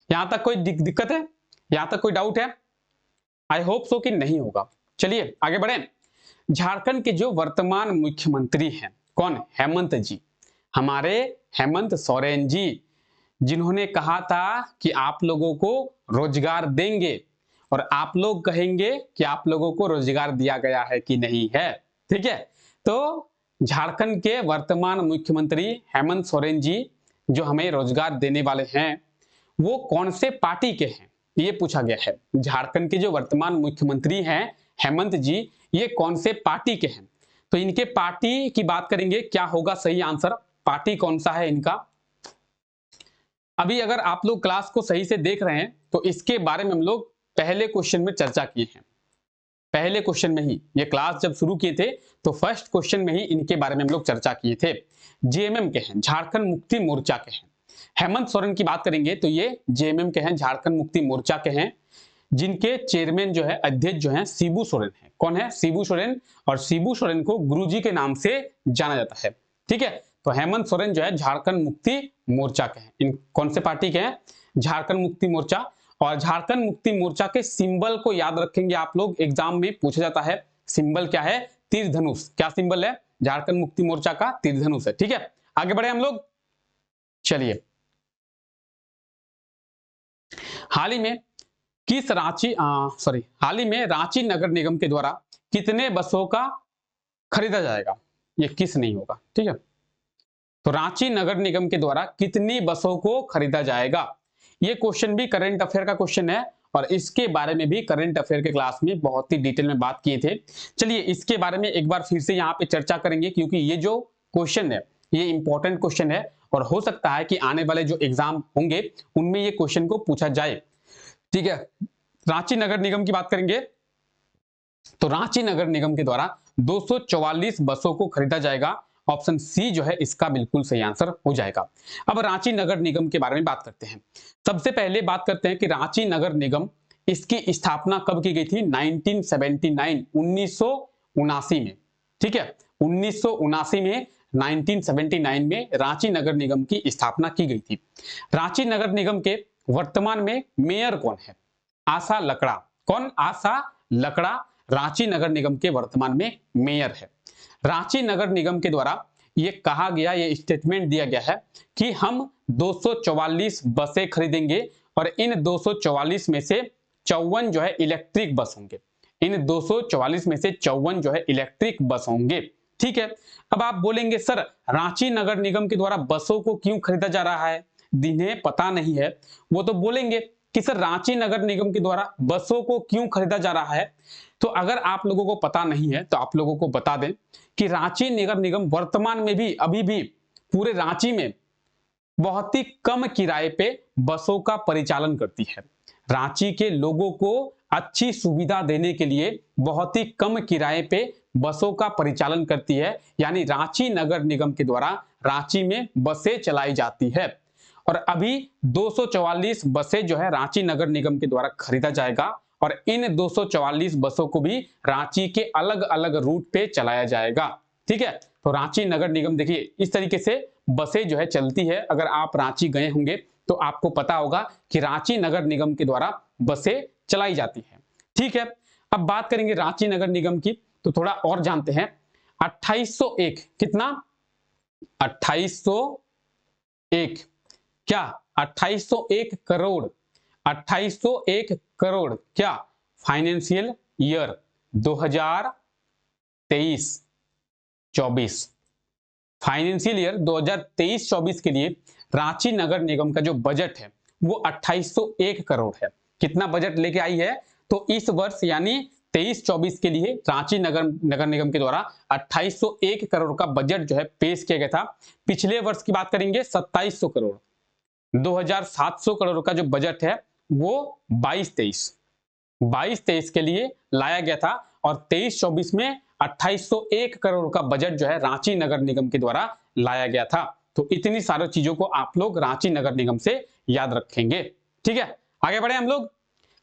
यहां तक कोई दिक्कत है? यहां तक कोई डाउट है? आई होप सो कि नहीं होगा। चलिए आगे बढ़े। झारखंड के जो वर्तमान मुख्यमंत्री हैं, कौन? हेमंत जी, हमारे हेमंत सोरेन जी, जिन्होंने कहा था कि आप लोगों को रोजगार देंगे और आप लोग कहेंगे कि आप लोगों को रोजगार दिया गया है कि नहीं है। ठीक है, तो झारखंड के वर्तमान मुख्यमंत्री हेमंत सोरेन जी जो हमें रोजगार देने वाले हैं, वो कौन से पार्टी के हैं, ये पूछा गया है। झारखंड के जो वर्तमान मुख्यमंत्री हैं हेमंत जी, ये कौन से पार्टी के हैं? तो इनके पार्टी की बात करेंगे, क्या होगा सही आंसर? पार्टी कौन सा है इनका? अभी अगर आप लोग क्लास को सही से देख रहे हैं तो इसके बारे में हम लोग पहले क्वेश्चन में चर्चा किए हैं। पहले क्वेश्चन में ही, ये क्लास जब शुरू किए थे तो फर्स्ट क्वेश्चन में ही इनके बारे में हम लोग चर्चा किए थे। जेएमएम के हैं, झारखंड मुक्ति मोर्चा के हैं। हेमंत सोरेन की बात करेंगे तो ये जेएमएम के हैं, झारखंड मुक्ति मोर्चा के हैं, जिनके चेयरमैन जो है, अध्यक्ष जो है शिबू सोरेन है। कौन है? शिबू सोरेन। और शिबू सोरेन को गुरुजी के नाम से जाना जाता है। ठीक है, तो हेमंत सोरेन जो है झारखंड मुक्ति मोर्चा के हैं। इन कौन से पार्टी के हैं? झारखंड मुक्ति मोर्चा। और झारखंड मुक्ति मोर्चा के सिंबल को याद रखेंगे आप लोग, एग्जाम में पूछा जाता है। सिंबल क्या है? तीर धनुष। क्या सिंबल है? झारखंड मुक्ति मोर्चा का तीर धनुष है। ठीक है, आगे बढ़े हम लोग। चलिए, हाल ही में हाल ही में रांची नगर निगम के द्वारा कितने बसों का खरीदा जाएगा? ये किस नहीं होगा। ठीक है, तो रांची नगर निगम के द्वारा कितनी बसों को खरीदा जाएगा? ये क्वेश्चन भी करंट अफेयर का क्वेश्चन है और इसके बारे में भी करंट अफेयर के क्लास में बहुत ही डिटेल में बात किए थे। चलिए, इसके बारे में एक बार फिर से यहाँ पे चर्चा करेंगे, क्योंकि ये जो क्वेश्चन है ये इंपॉर्टेंट क्वेश्चन है और हो सकता है कि आने वाले जो एग्जाम होंगे उनमें ये क्वेश्चन को पूछा जाए। ठीक है, रांची नगर निगम की बात करेंगे तो रांची नगर निगम के द्वारा 244 बसों को खरीदा जाएगा। ऑप्शन सी जो है इसका बिल्कुल सही आंसर हो जाएगा। अब रांची नगर निगम के बारे में बात करते हैं। सबसे पहले बात करते हैं कि रांची नगर निगम, इसकी स्थापना कब की गई थी? 1979, 1979 में। ठीक है, 1979 में, 1979 में रांची नगर निगम की स्थापना की गई थी। रांची नगर निगम के वर्तमान में मेयर कौन है? आशा लकड़ा। कौन? आशा लकड़ा रांची नगर निगम के वर्तमान में मेयर है। रांची नगर निगम के द्वारा ये कहा गया, ये स्टेटमेंट दिया गया है कि हम 244 बसें खरीदेंगे और इन 244 में से 54 जो है इलेक्ट्रिक बस होंगे। इन 244 में से 54 जो है इलेक्ट्रिक बस होंगे। ठीक है, अब आप बोलेंगे सर रांची नगर निगम के द्वारा बसों को क्यों खरीदा जा रहा है? जिन्हें पता नहीं है वो तो बोलेंगे कि सर रांची नगर निगम के द्वारा बसों को क्यों खरीदा जा रहा है। तो अगर आप लोगों को पता नहीं है तो आप लोगों को बता दें कि रांची नगर निगम वर्तमान में भी, अभी भी पूरे रांची में बहुत ही कम किराए पे बसों का परिचालन करती है। रांची के लोगों को अच्छी सुविधा देने के लिए बहुत ही कम किराए पे बसों का परिचालन करती है, यानी रांची नगर निगम के द्वारा रांची में बसें चलाई जाती है। और अभी 244 बसें जो है रांची नगर निगम के द्वारा खरीदा जाएगा और इन 244 बसों को भी रांची के अलग अलग रूट पे चलाया जाएगा। ठीक है, तो रांची नगर निगम देखिए इस तरीके से बसें जो है चलती है। अगर आप रांची गए होंगे तो आपको पता होगा कि रांची नगर निगम के द्वारा बसें चलाई जाती है। ठीक है, अब बात करेंगे रांची नगर निगम की तो थोड़ा और जानते हैं। 2801 कितना? 2801 क्या? 2801 करोड़। 2801 करोड़ क्या? फाइनेंशियल ईयर 2023-24 फाइनेंशियल ईयर 2023-24 के लिए रांची नगर निगम का जो बजट है वो 2801 करोड़ है। कितना बजट लेके आई है? तो इस वर्ष यानी 23-24 के लिए रांची नगर निगम के द्वारा 2801 करोड़ का बजट जो है पेश किया गया था। पिछले वर्ष की बात करेंगे 2700 करोड़, 2700 करोड़ का जो बजट है वो 22-23 के लिए लाया गया था और 23-24 में 2801 करोड़ का बजट जो है रांची नगर निगम के द्वारा लाया गया था। तो इतनी सारी चीजों को आप लोग रांची नगर निगम से याद रखेंगे। ठीक है, आगे बढ़े हम लोग।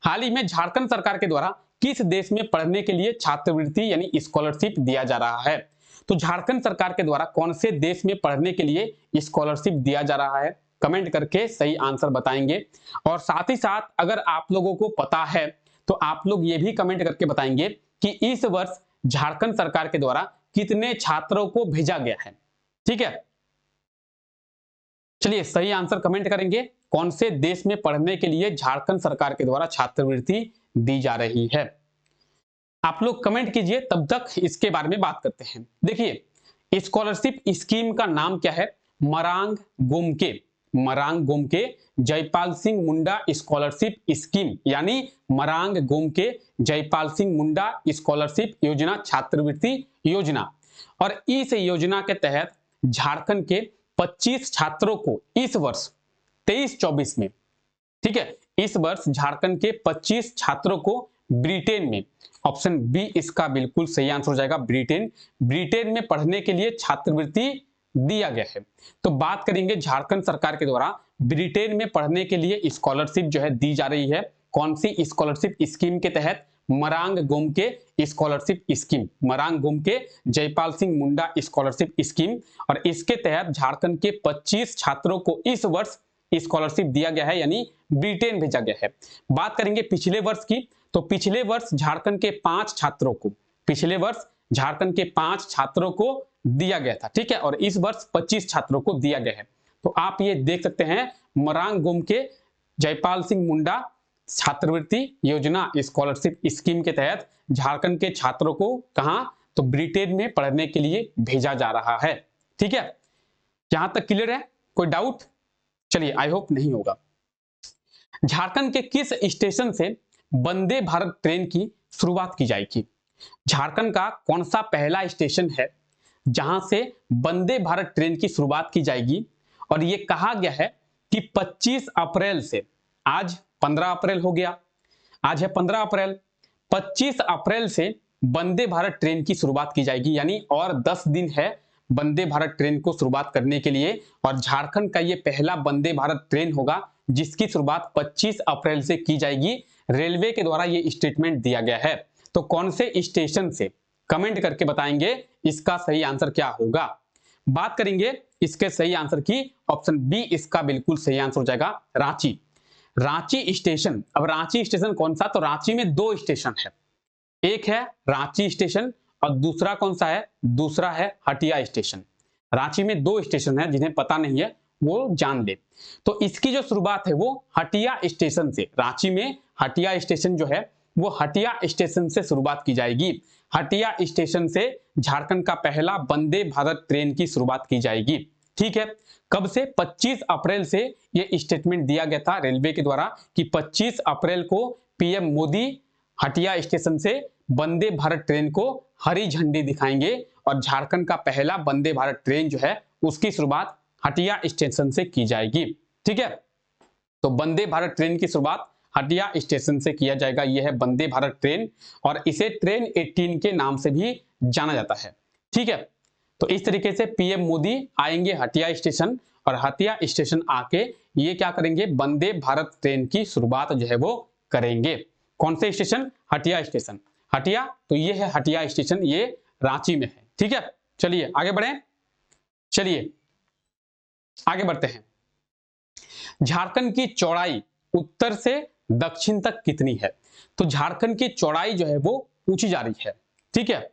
हाल ही में झारखंड सरकार के द्वारा किस देश में पढ़ने के लिए छात्रवृत्ति यानी स्कॉलरशिप दिया जा रहा है? तो झारखंड सरकार के द्वारा कौन से देश में पढ़ने के लिए स्कॉलरशिप दिया जा रहा है? कमेंट करके सही आंसर बताएंगे। और साथ ही साथ अगर आप लोगों को पता है तो आप लोग ये भी कमेंट करके बताएंगे कि इस वर्ष झारखंड सरकार के द्वारा कितने छात्रों को भेजा गया है। ठीक है, चलिए सही आंसर कमेंट करेंगे। कौन से देश में पढ़ने के लिए झारखंड सरकार के द्वारा छात्रवृत्ति दी जा रही है? आप लोग कमेंट कीजिए, तब तक इसके बारे में बात करते हैं। देखिए स्कॉलरशिप स्कीम का नाम क्या है? मरांग गोमके जयपाल सिंह मुंडा स्कॉलरशिप स्कीम यानी मरांग गोमके जयपाल सिंह मुंडा स्कॉलरशिप योजना छात्रवृत्ति योजना। और इस योजना के तहत झारखंड के 25 छात्रों को इस वर्ष 23-24 में, ठीक है, इस वर्ष झारखंड के 25 छात्रों को ब्रिटेन में, ऑप्शन बी इसका बिल्कुल सही आंसर हो जाएगा, ब्रिटेन में पढ़ने के लिए छात्रवृत्ति दिया गया है। तो बात करेंगे झारखंड सरकार के द्वारा ब्रिटेन में पढ़ने के लिए स्कॉलरशिप जो है दी जा रही है। कौन सी स्कॉलरशिप स्कीम के तहत? Marang Gomke scholarship scheme, Marang Gomke Jaipal Singh Munda scholarship scheme. और इसके तहत झारखंड के 25 छात्रों को इस वर्ष स्कॉलरशिप दिया गया है यानी ब्रिटेन भेजा गया है। बात करेंगे पिछले वर्ष की, तो पिछले वर्ष झारखंड के 5 छात्रों को, पिछले वर्ष झारखंड के 5 छात्रों को दिया गया था। ठीक है, और इस वर्ष 25 छात्रों को दिया गया है। तो आप ये देख सकते हैं मरांग गोमके जयपाल सिंह मुंडा छात्रवृत्ति योजना स्कॉलरशिप स्कीम के तहत झारखंड के छात्रों को कहां? तो ब्रिटेन में पढ़ने के लिए भेजा जा रहा है। ठीक है, यहां तक क्लियर है? कोई डाउट? चलिए, आई होप नहीं होगा। झारखंड के किस स्टेशन से वंदे भारत ट्रेन की शुरुआत की जाएगी? झारखंड का कौन सा पहला स्टेशन है जहां से वंदे भारत ट्रेन की शुरुआत की जाएगी? और यह कहा गया है कि 25 अप्रैल से, आज 15 अप्रैल हो गया, आज है 15 अप्रैल, 25 अप्रैल से वंदे भारत ट्रेन की शुरुआत की जाएगी यानी और 10 दिन है वंदे भारत ट्रेन को शुरुआत करने के लिए। और झारखंड का यह पहला वंदे भारत ट्रेन होगा जिसकी शुरुआत 25 अप्रैल से की जाएगी। रेलवे के द्वारा यह स्टेटमेंट दिया गया है। तो कौन से स्टेशन से? कमेंट करके बताएंगे इसका सही आंसर क्या होगा। बात करेंगे इसके सही आंसर की, ऑप्शन बी इसका बिल्कुल सही आंसर हो जाएगा, रांची। रांची स्टेशन। अब रांची स्टेशन कौन सा? तो रांची में 2 स्टेशन है, एक है रांची स्टेशन और दूसरा कौन सा है? दूसरा है हटिया स्टेशन। रांची में 2 स्टेशन है, जिन्हें पता नहीं है वो जान ले। तो इसकी जो शुरुआत है वो हटिया स्टेशन से, रांची में हटिया स्टेशन जो है वो हटिया स्टेशन से शुरुआत की जाएगी। हटिया स्टेशन से झारखंड का पहला वंदे भारत ट्रेन की शुरुआत की जाएगी। ठीक है, कब से? 25 अप्रैल से यह स्टेटमेंट दिया गया था रेलवे के द्वारा कि 25 अप्रैल को पीएम मोदी हटिया स्टेशन से वंदे भारत ट्रेन को हरी झंडी दिखाएंगे और झारखंड का पहला वंदे भारत ट्रेन जो है उसकी शुरुआत हटिया स्टेशन से की जाएगी। ठीक है, तो वंदे भारत ट्रेन की शुरुआत हटिया स्टेशन से किया जाएगा। यह है वंदे भारत ट्रेन और इसे ट्रेन 18 के नाम से भी जाना जाता है। ठीक है, तो इस तरीके से पीएम मोदी आएंगे हटिया स्टेशन और हटिया स्टेशन आके ये क्या करेंगे? वंदे भारत ट्रेन की शुरुआत जो है वो करेंगे। कौन से स्टेशन? हटिया स्टेशन। हटिया, तो ये है हटिया स्टेशन, ये रांची में है। ठीक है, चलिए आगे बढ़े। चलिए आगे बढ़ते हैं। झारखंड की चौड़ाई उत्तर से दक्षिण तक कितनी है? तो झारखंड की चौड़ाई जो है वो पूछी जा रही है। ठीक है,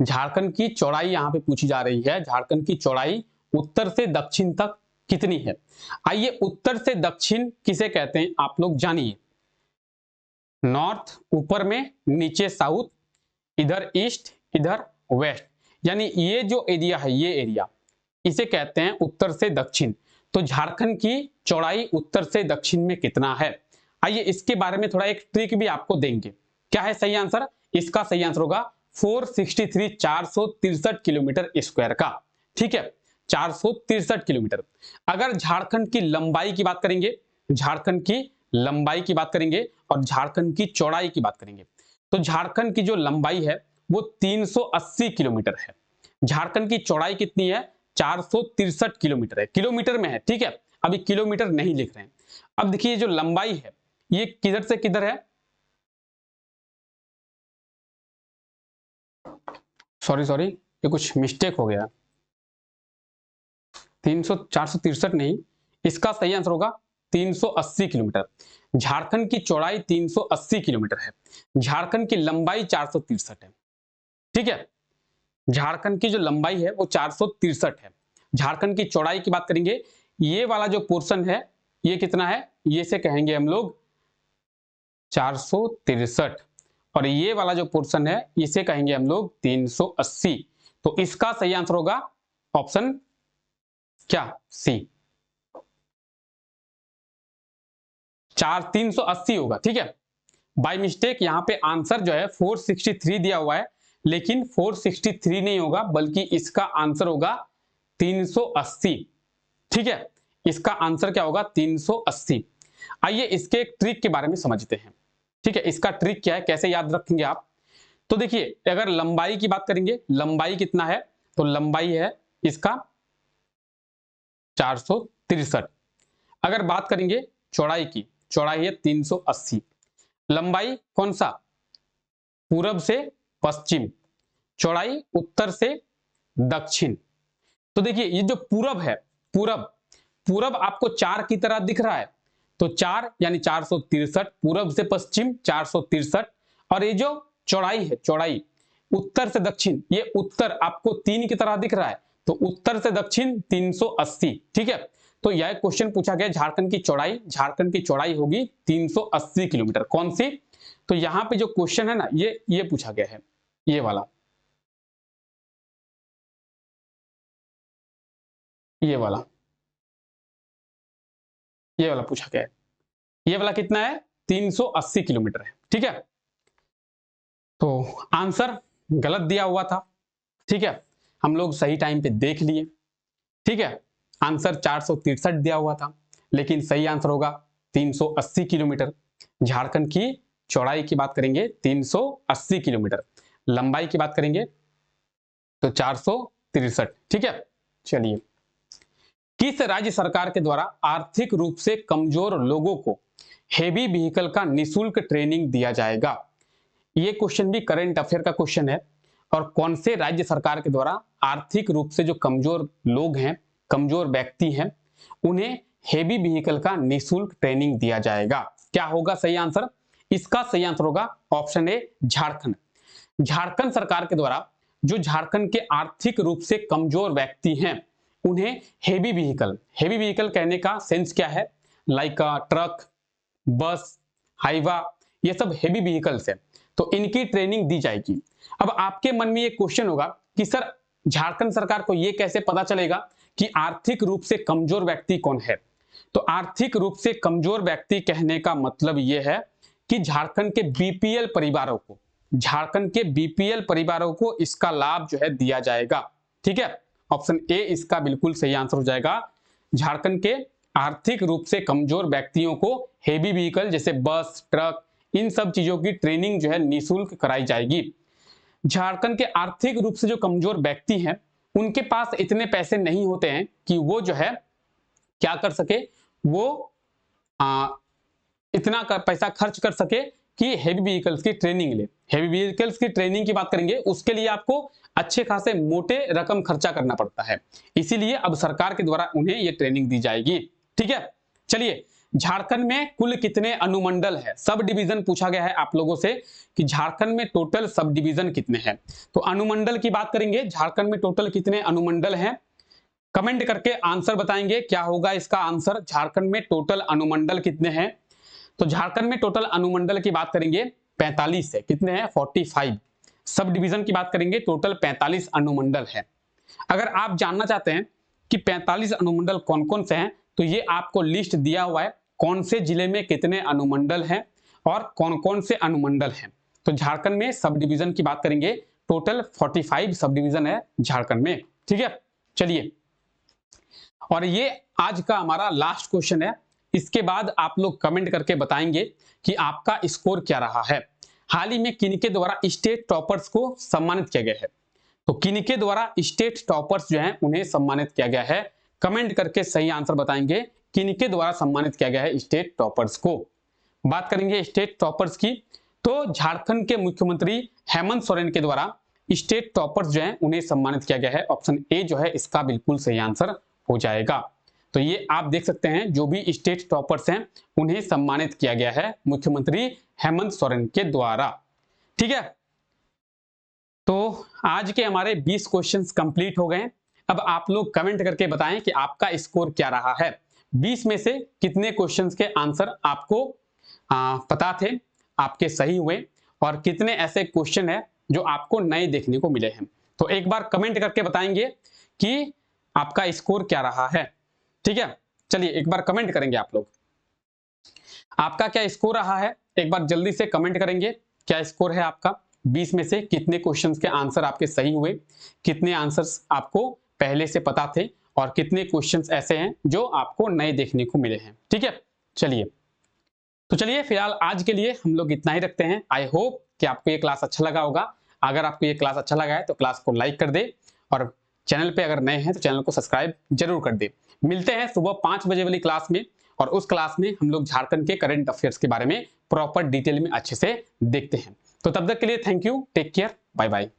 झारखंड की चौड़ाई यहां पे पूछी जा रही है। झारखंड की चौड़ाई उत्तर से दक्षिण तक कितनी है? आइए, उत्तर से दक्षिण किसे कहते हैं आप लोग जानिए। नॉर्थ ऊपर में, नीचे साउथ, इधर ईस्ट, इधर वेस्ट, यानी ये जो एरिया है, ये एरिया इसे कहते हैं उत्तर से दक्षिण। तो झारखंड की चौड़ाई उत्तर से दक्षिण में कितना है? आइए इसके बारे में थोड़ा एक ट्रिक भी आपको देंगे। क्या है सही आंसर? इसका सही आंसर होगा 463 किलोमीटर स्क्वायर का। ठीक है, 463 किलोमीटर। अगर झारखंड की लंबाई की बात करेंगे, झारखंड की लंबाई की बात करेंगे और झारखंड की चौड़ाई की बात करेंगे, तो झारखंड की जो लंबाई है वो 380 किलोमीटर है। झारखंड की चौड़ाई कितनी है? 463 किलोमीटर है। किलोमीटर में है, ठीक है, अभी किलोमीटर नहीं लिख रहे हैं। अब देखिए जो लंबाई है ये किधर से किधर है? सॉरी ये कुछ मिस्टेक हो गया। 463 नहीं, इसका सही आंसर होगा 380 किलोमीटर। झारखंड की चौड़ाई 380 किलोमीटर है, झारखंड की लंबाई 463 है। ठीक है, झारखंड की जो लंबाई है वो 463 है। झारखंड की चौड़ाई की बात करेंगे, ये वाला जो पोर्शन है ये कितना है? ये से कहेंगे हम लोग 463 और ये वाला जो पोर्शन है इसे कहेंगे हम लोग 380। तो इसका सही आंसर होगा ऑप्शन क्या? सी, 380 होगा। ठीक है, बाय मिस्टेक यहां पे आंसर जो है 463 दिया हुआ है, लेकिन 463 नहीं होगा बल्कि इसका आंसर होगा 380। ठीक है, इसका आंसर क्या होगा? 380। आइए इसके एक ट्रिक के बारे में समझते हैं। ठीक है, इसका ट्रिक क्या है, कैसे याद रखेंगे आप? तो देखिए अगर लंबाई की बात करेंगे, लंबाई कितना है? तो लंबाई है इसका 463। अगर बात करेंगे चौड़ाई की, चौड़ाई है 380। लंबाई कौन सा? पूरब से पश्चिम, चौड़ाई उत्तर से दक्षिण। तो देखिए ये जो पूरब है, पूरब पूरब आपको 4 की तरह दिख रहा है, तो 4 यानी 463, पूरब से पश्चिम 463। और ये जो चौड़ाई है, चौड़ाई उत्तर से दक्षिण, ये उत्तर आपको 3 की तरह दिख रहा है, तो उत्तर से दक्षिण 380। ठीक है, तो यह क्वेश्चन पूछा गया झारखंड की चौड़ाई, झारखंड की चौड़ाई होगी 380 किलोमीटर। कौन सी? तो यहां पे जो क्वेश्चन है ना, ये पूछा गया है, ये वाला, ये वाला, ये वाला पूछा गया है। ये वाला कितना है? 380 किलोमीटर है। ठीक है, तो आंसर गलत दिया हुआ था। ठीक है, हम लोग सही टाइम पे देख लिए। ठीक है, आंसर 463 दिया हुआ था, लेकिन सही आंसर होगा 380 किलोमीटर। झारखंड की चौड़ाई की बात करेंगे 380 किलोमीटर, लंबाई की बात करेंगे तो 463। ठीक है, चलिए, किस राज्य सरकार के द्वारा आर्थिक रूप से कमजोर लोगों को हेवी व्हीकल का निशुल्क ट्रेनिंग दिया जाएगा? ये क्वेश्चन भी करंट अफेयर का क्वेश्चन है। और कौन से राज्य सरकार के द्वारा आर्थिक रूप से जो कमजोर लोग हैं, कमजोर व्यक्ति हैं, उन्हें हेवी व्हीकल का निशुल्क ट्रेनिंग दिया जाएगा? क्या होगा सही आंसर? इसका सही आंसर होगा ऑप्शन ए, झारखंड। झारखंड सरकार के द्वारा जो झारखंड के आर्थिक रूप से कमजोर व्यक्ति हैं उन्हें हेवी व्हीकल, हेवी व्हीकल कहने का सेंस क्या है? लाइक ट्रक, बस, हाईवा, ये सब हेवी व्हीकल्स है, तो इनकी ट्रेनिंग दी जाएगी। अब आपके मन में ये क्वेश्चन होगा कि सर झारखंड सरकार को ये कैसे पता चलेगा कि आर्थिक रूप से कमजोर व्यक्ति कौन है? तो आर्थिक रूप से कमजोर व्यक्ति कहने का मतलब ये है कि झारखंड के बीपीएल परिवारों को, झारखंड के बीपीएल परिवारों को इसका लाभ जो है दिया जाएगा। ठीक है, ऑप्शन ए इसका बिल्कुल सही आंसर हो जाएगा। झारखंड के आर्थिक रूप से कमजोर व्यक्तियों को हेवी व्हीकल जैसे बस, ट्रक, इन सब चीजों की ट्रेनिंग जो है निशुल्क कराई जाएगी। झारखंड के आर्थिक रूप से जो कमजोर व्यक्ति हैं उनके पास इतने पैसे नहीं होते हैं कि वो जो है क्या कर सके, वो इतना पैसा खर्च कर सके कि हेवी व्हीकल्स की ट्रेनिंग ले। हेवी व्हीकल्स की ट्रेनिंग की बात करेंगे, उसके लिए आपको अच्छे खासे मोटे रकम खर्चा करना पड़ता है, इसीलिए अब सरकार के द्वारा उन्हें ये ट्रेनिंग दी जाएगी। ठीक है, चलिए, झारखंड में कुल कितने अनुमंडल है? सब डिवीजन पूछा गया है आप लोगों से कि झारखंड में टोटल सब डिवीजन कितने हैं। तो अनुमंडल की बात करेंगे, झारखंड में टोटल कितने अनुमंडल हैं? कमेंट करके आंसर बताएंगे क्या होगा इसका आंसर। झारखंड में टोटल अनुमंडल कितने हैं? तो झारखंड में टोटल अनुमंडल की बात करेंगे 45 है। कितने हैं? 45। सब डिवीजन की बात करेंगे टोटल 45 अनुमंडल है। अगर आप जानना चाहते हैं कि 45 अनुमंडल कौन कौन से हैं, तो ये आपको लिस्ट दिया हुआ है कौन से जिले में कितने अनुमंडल हैं और कौन कौन से अनुमंडल हैं। तो झारखंड में सब डिवीजन की बात करेंगे, टोटल 45 सब डिवीजन है झारखंड में। ठीक है, चलिए, और ये आज का हमारा लास्ट क्वेश्चन है। इसके बाद आप लोग कमेंट करके बताएंगे कि आपका स्कोर क्या रहा है। हाल ही में किनके द्वारा स्टेट टॉपर्स को सम्मानित किया गया है? तो किनके द्वारा स्टेट टॉपर्स जो हैं उन्हें सम्मानित किया गया है? कमेंट करके सही आंसर बताएंगे किनके द्वारा सम्मानित किया गया है स्टेट टॉपर्स को। बात करेंगे स्टेट टॉपर्स की, तो झारखंड के मुख्यमंत्री हेमंत सोरेन के द्वारा स्टेट टॉपर्स जो हैं उन्हें सम्मानित किया गया है। ऑप्शन ए जो है इसका बिल्कुल सही आंसर हो जाएगा। तो ये आप देख सकते हैं जो भी स्टेट टॉपर्स हैं उन्हें सम्मानित किया गया है मुख्यमंत्री हेमंत सोरेन के द्वारा। ठीक है, तो आज के हमारे 20 क्वेश्चंस कंप्लीट हो गए। अब आप लोग कमेंट करके बताएं कि आपका स्कोर क्या रहा है। 20 में से कितने क्वेश्चंस के आंसर आपको पता थे, आपके सही हुए, और कितने ऐसे क्वेश्चन है जो आपको नए देखने को मिले हैं। तो एक बार कमेंट करके बताएंगे कि आपका स्कोर क्या रहा है। ठीक है, चलिए एक बार कमेंट करेंगे आप लोग, आपका क्या स्कोर रहा है, एक बार जल्दी से कमेंट करेंगे क्या स्कोर है आपका। 20 में से कितने क्वेश्चंस के आंसर आपके सही हुए, कितने आंसर्स आपको पहले से पता थे, और कितने क्वेश्चंस ऐसे हैं जो आपको नए देखने को मिले हैं। ठीक है, चलिए, तो चलिए फिलहाल आज के लिए हम लोग इतना ही रखते हैं। आई होप कि आपको ये क्लास अच्छा लगा होगा। अगर आपको ये क्लास अच्छा लगा है तो क्लास को लाइक कर दे, और चैनल पे अगर नए हैं तो चैनल को सब्सक्राइब जरूर कर दे। मिलते हैं सुबह 5 बजे वाली क्लास में, और उस क्लास में हम लोग झारखंड के करंट अफेयर्स के बारे में प्रॉपर डिटेल में अच्छे से देखते हैं। तो तब तक के लिए thank you, take care, bye bye.